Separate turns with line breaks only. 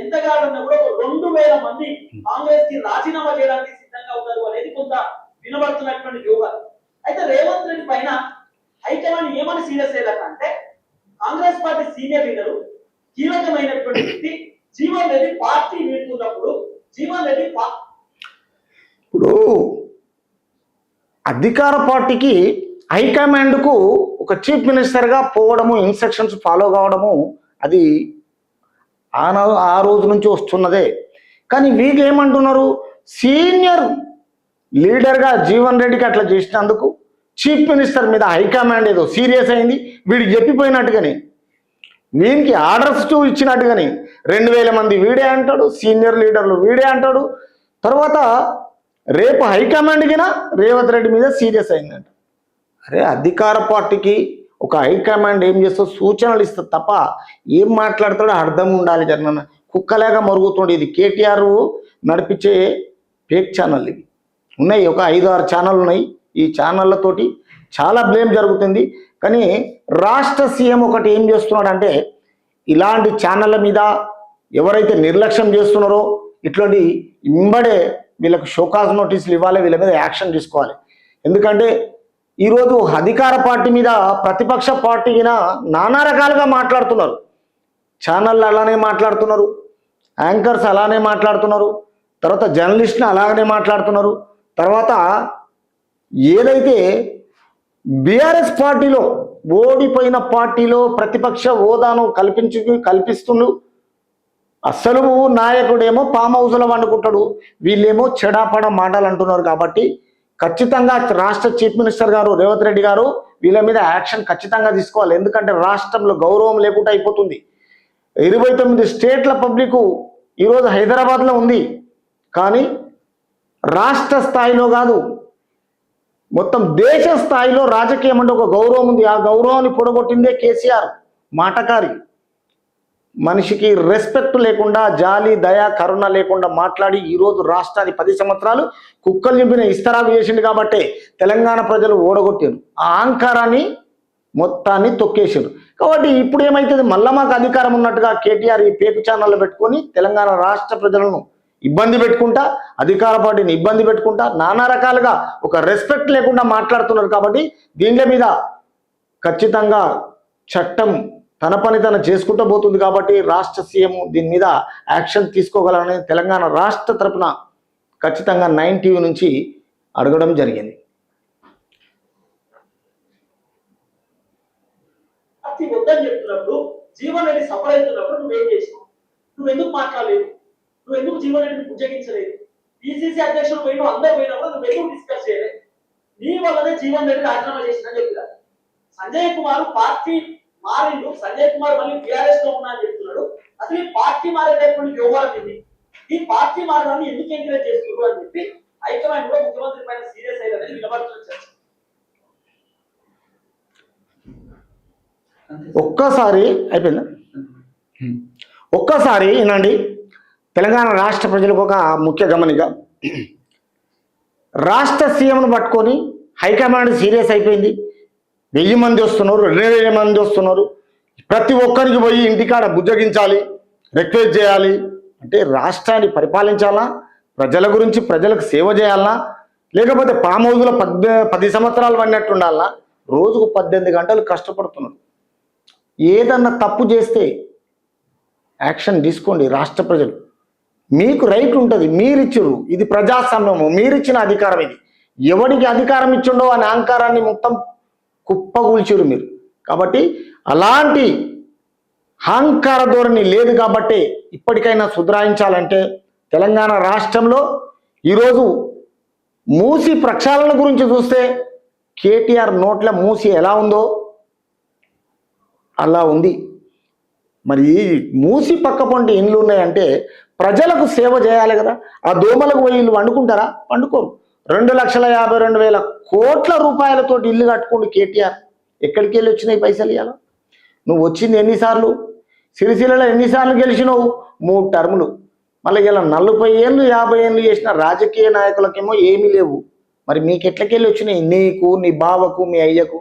ఎంతగానన్నా కూడా ఒక 2000 మంది కాంగ్రెస్ కి రాజీనామా చేయడానికి సిద్ధంగా ఉన్నారు అనేది కొంత వినబడుతున్నటువంటి వ్యూహాలు. అయితే రేవంత్ రెడ్డి పైన హైకమాండ్ ఏమని సీరియస్ అయ్యారంటే కాంగ్రెస్ పార్టీ సీనియర్ లీడరు కీలకమైనటువంటి వ్యక్తి జీవన్ రెడ్డి పార్టీ వీడుతున్నప్పుడు జీవన్ రెడ్డి
ఇప్పుడు అధికార పార్టీకి హైకమాండ్కు ఒక చీఫ్ మినిస్టర్గా పోవడము, ఇన్స్ట్రక్షన్స్ ఫాలో కావడము అది ఆ రోజు నుంచి వస్తున్నదే. కానీ వీళ్ళు ఏమంటున్నారు, సీనియర్ లీడర్గా జీవన్ రెడ్డికి అట్లా చేసినందుకు చీఫ్ మినిస్టర్ మీద హైకమాండ్ ఏదో సీరియస్ అయింది, వీడికి చెప్పిపోయినట్టుగానే, వీనికి ఆర్డర్స్ ఇచ్చినట్టుగానే 2000 మంది వీడే అంటాడు, సీనియర్ లీడర్లు వీడే అంటాడు. తర్వాత రేపు హైకమాండ్కినా రేవంత్ రెడ్డి మీద సీరియస్ అయిందంట. అరే అధికార పార్టీకి ఒక హైకమాండ్ ఏం చేస్తో సూచనలు ఇస్తుంది తప్ప ఏం మాట్లాడతాడో అర్థం ఉండాలి. జగనన్న కుక్కలాగా మరుగుతుండే. ఇది కేటీఆర్ నడిపించే ఫేక్ ఛానల్ ఇవి ఉన్నాయి, ఒక 5-6 ఛానల్ ఉన్నాయి. ఈ ఛానళ్ళతోటి చాలా బ్లేమ్ జరుగుతుంది. కానీ రాష్ట్ర సీఎం ఒకటి ఏం చేస్తున్నాడంటే ఇలాంటి ఛానళ్ళ మీద ఎవరైతే నిర్లక్ష్యం చేస్తున్నారో ఇట్లాంటి ఇంబడే వీళ్ళకు షోకాజ్ నోటీసులు ఇవ్వాలి, వీళ్ళ మీద యాక్షన్ తీసుకోవాలి. ఎందుకంటే ఈరోజు అధికార పార్టీ మీద ప్రతిపక్ష పార్టీకిన నానా రకాలుగా మాట్లాడుతున్నారు. ఛానళ్ళు అలానే మాట్లాడుతున్నారు, యాంకర్స్ అలానే మాట్లాడుతున్నారు, తర్వాత జర్నలిస్టులు అలాగనే మాట్లాడుతున్నారు. తర్వాత ఏదైతే బీఆర్ఎస్ పార్టీలో ఓడిపోయిన పార్టీలో ప్రతిపక్ష హోదాను కల్పిస్తుండు, అసలు నాయకుడేమో ఫామ్ హౌస్లో వండుకుంటాడు, వీళ్ళేమో చెడాపడ మాటలు అంటున్నారు. కాబట్టి ఖచ్చితంగా రాష్ట్ర చీఫ్ మినిస్టర్ గారు రేవంత్ రెడ్డి గారు వీళ్ళ మీద యాక్షన్ ఖచ్చితంగా తీసుకోవాలి. ఎందుకంటే రాష్ట్రంలో గౌరవం లేకుండా అయిపోతుంది. 29 స్టేట్ల పబ్లిక్ ఈరోజు హైదరాబాద్లో ఉంది, కానీ రాష్ట్ర స్థాయిలో కాదు, మొత్తం దేశ స్థాయిలో రాజకీయం అంటే ఒక గౌరవం ఉంది. ఆ గౌరవాన్ని పొడగొట్టిందే కేసీఆర్. మాటకారి మనిషికి రెస్పెక్ట్ లేకుండా, జాలి దయ కరుణ లేకుండా మాట్లాడి ఈరోజు రాష్ట్రాన్ని 10 సంవత్సరాలు కుక్కలు నింపిన ఇస్తరాకు చేసిండు. కాబట్టి తెలంగాణ ప్రజలు ఓడగొట్టారు, ఆ అహంకారాన్ని మొత్తాన్ని తొక్కేసారు. కాబట్టి ఇప్పుడు ఏమైతుంది, మళ్ళా మాకు అధికారం ఉన్నట్టుగా కేటీఆర్ ఈ పేకు ఛానళ్ళు పెట్టుకొని తెలంగాణ రాష్ట్ర ప్రజలను ఇబ్బంది పెట్టుకుంటా, అధికార పార్టీని ఇబ్బంది పెట్టుకుంటా, నానా రకాలుగా ఒక రెస్పెక్ట్ లేకుండా మాట్లాడుతున్నారు. కాబట్టి దీని మీద ఖచ్చితంగా చట్టం తన పని తన చేసుకుంటూ పోతుంది. కాబట్టి రాష్ట్ర సీఎం దీని మీద యాక్షన్ తీసుకోగలరని తెలంగాణ రాష్ట్ర తరపున ఖచ్చితంగా 9 టీవీ నుంచి అడగడం జరిగింది.
చెప్తున్నప్పుడు జీవన్ రెడ్డి సఫర్ అవుతున్నప్పుడు నువ్వేం చేసినావు? నువ్వెందుకు మాట్లాడలేదు? నువ్వెందుకు జీవన్ రెడ్డిని బుజ్జగించలేదు? పిసిసి అధ్యక్షుడు పోయిన అందరు పోయినప్పుడు నువ్వెందుకు డిస్కస్ చేయలేదు? నీ వల్లనే జీవన్ రెడ్డి రాజీనామా చేసిన చెప్పారు. సంజయ్ కుమార్ పార్టీ మారిండు, సంజయ్ కుమార్ మళ్ళీ టీఆర్ఎస్ లో ఉన్నా అని చెప్తున్నాడు. అసలు ఈ పార్టీ మారేటటువంటి వ్యవహారం ఇది, ఈ పార్టీ మారడాన్ని ఎందుకు ఎంకరేజ్ చేస్తున్నారు అని చెప్పి హైకమాండ్ కూడా ముఖ్యమంత్రి పైన సీరియస్ అయ్యారని వినబడుతున్న చర్చ.
ఒక్కసారి అయిపోయిందా? ఒక్కసారి వినండి, తెలంగాణ రాష్ట్ర ప్రజలకు ఒక ముఖ్య గమనిక. రాష్ట్ర సీఎంను పట్టుకొని హైకమాండ్ సీరియస్ అయిపోయింది. 1000 మంది వస్తున్నారు, 2000 మంది వస్తున్నారు, ప్రతి ఒక్కరికి పోయి ఇంటికాడ బుజ్జగించాలి, రిక్వెస్ట్ చేయాలి. అంటే రాష్ట్రాన్ని పరిపాలించాలా, ప్రజల గురించి ప్రజలకు సేవ చేయాలన్నా, లేకపోతే ఫామ్ హౌస్లో 10 సంవత్సరాలు పడినట్టు ఉండాలన్నా? రోజుకు 18 గంటలు కష్టపడుతున్నారు. ఏదన్నా తప్పు చేస్తే యాక్షన్ తీసుకోండి. రాష్ట్ర ప్రజలు మీకు రైట్ ఉంటుంది, మీరిచ్చారు, ఇది ప్రజాస్వామ్యము, మీరిచ్చిన అధికారం ఇది. ఎవరికి అధికారం ఇచ్చిండో అనే అహంకారాన్ని మొత్తం కుప్పగూల్చారు మీరు. కాబట్టి అలాంటి అహంకార ధోరణి లేదు. కాబట్టి ఇప్పటికైనా సుధరాయించాలంటే తెలంగాణ రాష్ట్రంలో ఈరోజు మూసి ప్రక్షాళన గురించి చూస్తే కేటీఆర్ నోట్ల మూసి ఎలా ఉందో అలా ఉంది. మరి మూసి పక్క పొంటి ఇండ్లు ఉన్నాయంటే ప్రజలకు సేవ చేయాలి కదా. ఆ దోమలకు పోయి ఇల్లు వండుకుంటారా? వండుకోరు. 2,52,000 కోట్ల రూపాయలతో ఇల్లు కట్టుకోండి కేటీఆర్. ఎక్కడికి వెళ్ళి వచ్చినాయి పైసలు? ఇవ్వాలి. నువ్వు వచ్చింది ఎన్నిసార్లు? సిరిసిల్లలో ఎన్నిసార్లు గెలిచినావు? 3 టర్ములు. మళ్ళీ ఇలా 40 ఏళ్ళు 50 ఏళ్ళు చేసిన రాజకీయ నాయకులకేమో ఏమీ లేవు. మరి మీకు ఎట్లకెళ్ళి వచ్చినాయి? నీకు, నీ బావకు, మీ అయ్యకు?